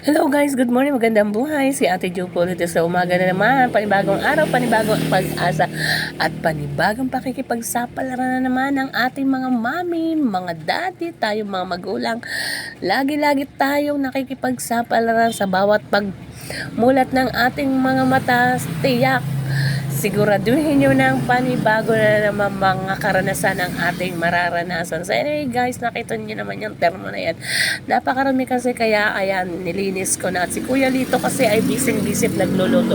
Hello guys, good morning, magandang buhay. Si Ate Jo po dito sa umaga na naman. Panibagong araw, panibagong pag-asa at panibagong pakikipagsapalaran na naman ng ating mga mami, mga daddy, tayong mga magulang. Lagi-lagi tayong nakikipagsapalaran sa bawat pagmulat ng ating mga mata. Tiyak, siguraduhin nyo ng panibago na naman mga karanasan ng ating mararanasan. So anyway guys, nakita nyo naman yung termo na yan. Napakarami kasi, kaya ayan, nilinis ko na. At si Kuya Lito kasi ay bising-bisip nagluluto.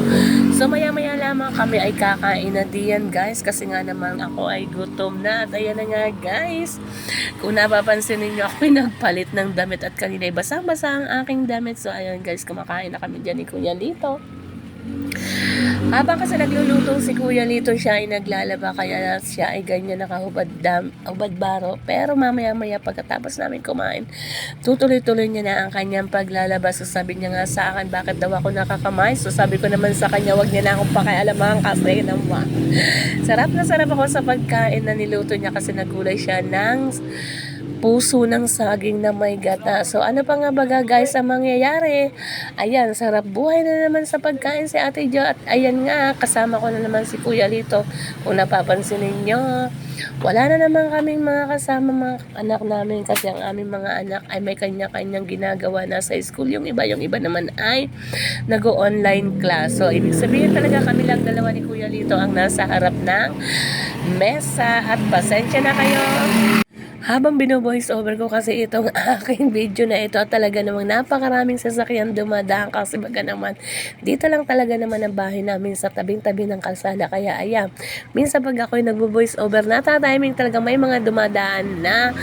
So maya-maya lamang kami ay kakain na diyan guys, kasi nga naman ako ay gutom na. At ayan na nga guys, kung napapansin ninyo, ako ay nagpalit ng damit at kanina ay basang-basa ang aking damit. So ayan guys, kumakain na kami dyan ni Kuya Lito. Habang kasi nagluluto si Kuya Lito, siya ay naglalaba, kaya siya ay ganyan nakahubad baro. Pero mamaya-maya pagkatapos namin kumain, tutuloy-tuloy niya na ang kanyang paglalaba. So sabi niya nga sa akin, bakit daw ako nakakamay? So sabi ko naman sa kanya, wag niya na akong pakialaman kasi naman. Sarap na sarap ako sa pagkain na niluto niya, kasi nagulay siya ng puso ng saging na may gata. So ano pa nga baga guys ang mangyayari? Ayan, sarap buhay na naman sa pagkain si Ate Jo. At ayan nga, kasama ko na naman si Kuya Lito. Kung napapansin ninyo, wala na naman kaming mga kasama mga anak namin, kasi ang aming mga anak ay may kanya-kanyang ginagawa na sa school. Yung iba naman ay nag-online class. So ibig sabihin talaga kami lang dalawa ni Kuya Lito ang nasa harap ng mesa. At pasensya na kayo habang bino-voice over ko kasi itong aking video na ito, at talaga namang napakaraming sasakyan dumadaan, kasi baga naman dito lang talaga naman ang bahay namin sa tabing-tabi ng kalsada. Kaya ayan, minsan pag ako'y nagvo-voice over, natatiming talaga may mga dumadaan na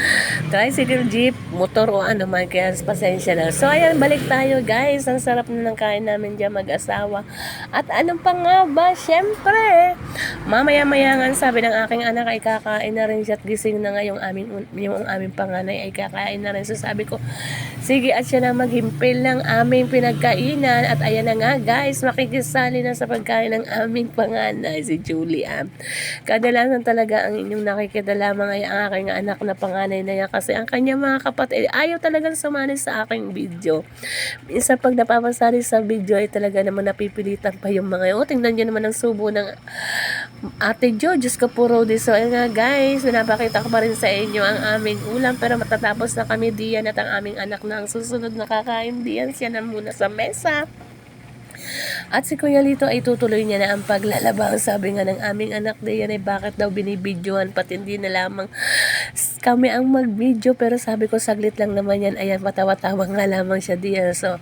tricycle, jeep, motor o ano man, kaya pasensya na. So ayan, balik tayo guys. Ang sarap na ng kain namin dyan mag-asawa. At ano pa nga ba, syempre mamaya-maya nga sabi ng aking anak ay kakain na rin siya, at gising na nga yung aming panganay ay kakain na rin. So sabi ko, sige, at siya na maghimpil ng aming pinagkainan. At ayan na nga guys, makikisali na sa pagkain ng aming panganay, si Julia. Kadalasan talaga ang inyong nakikita lamang ay ang aking anak na panganay na yan, kasi ang kanya mga kapatid ayaw talagang sumali sa aking video. Minsan pag napapasali sa video ay talaga naman napipilitan pa yung mga yun. Tingnan nyo naman ang subo ng Ate Jo, Diyos ko puro di. So ayun nga guys, napakita ko pa rin sa inyo ang aming ulam, pero matatapos na kami diyan, at ang aming anak na ang susunod na kakain diyan. Siya na muna sa mesa. At si Kuya Lito ay tutuloy niya na ang paglalaba. Sabi nga ng aming anak diyan ay bakit daw binibidyohan, pati hindi na lamang kami ang mag-video. Pero sabi ko, saglit lang naman yan. Ayan, patawa-tawa nga lamang siya diyan. So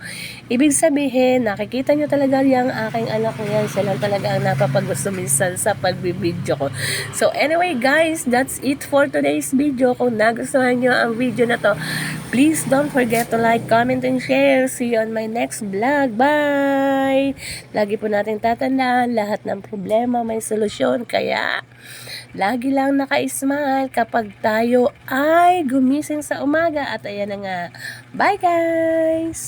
ibig sabihin, nakikita nyo talaga yung aking anak ko yan. Siya lang talaga ang napapagusto minsan sa pagbibidyo ko. So anyway guys, that's it for today's video. Kung nagustuhan nyo ang video na to, please don't forget to like, comment, and share. See you on my next vlog. Bye! Lagi po natin tatandaan, lahat ng problema may solusyon. Kaya lagi lang naka-smile kapag tayo ay gumising sa umaga. At ayan na nga. Bye guys!